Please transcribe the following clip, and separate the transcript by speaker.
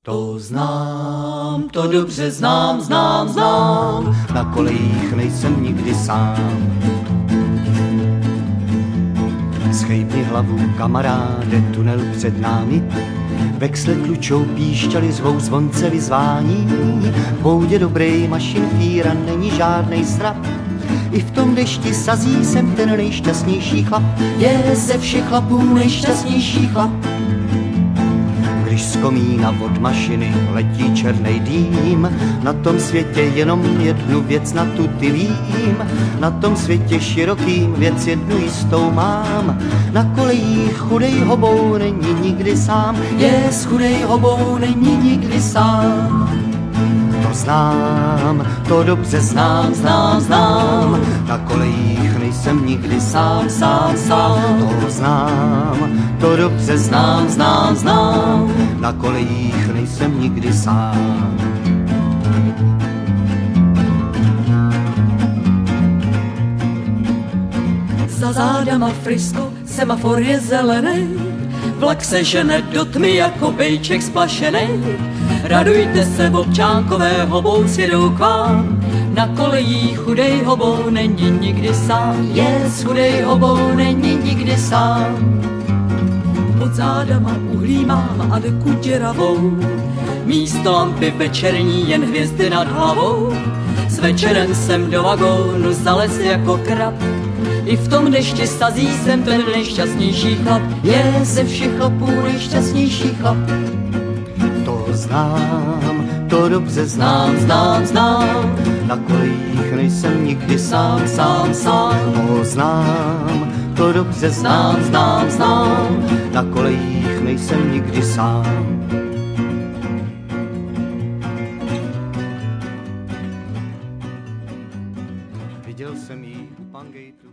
Speaker 1: To znám, to dobře znám, znám, na kolejích nejsem nikdy sám. Schejpni hlavu, kamaráde, tunel před námi, veksle klučou píšťaly zvou zvonce vyzvání. V boudě dobrý mašin fíra není žádnej srap, i v tom dešti sazí jsem ten nejšťastnější chlap, je ze všech chlapů nejšťastnější chlap. Když z komína od mašiny letí černej dým, na tom světě jenom jednu věc na tu ty vím. Na tom světě širokým věc jednu jistou mám, na kolejích chudej hobou není nikdy sám, s chudej hobou není nikdy sám. To znám, to dobře znám, na kolejích nejsem nikdy sám. To znám, to dobře znám, na kolejích nejsem nikdy sám.
Speaker 2: Za zádama frisko, semafor je zelený, vlak se žene do tmy jako bejček splašený. Radujte se, občánkové, hobou sjedou k vám, na kolejích chudej hobou není nikdy sám, s chudej hobou není nikdy sám. Pod zádama uhlí mám Adeku děravou, místo lampy večerní jen hvězdy nad hlavou. S večerem jsem do vagónu zalez jako krab, i v tom dešti sazí jsem ten nejšťastnější chlap, je ze všech chlapů nejšťastnější chlap.
Speaker 1: To znám, to dobře znám, na kolejích nejsem nikdy sám. To znám, to dobře znám, na kolejích nejsem nikdy sám. Viděl jsem jí u Pangejtu.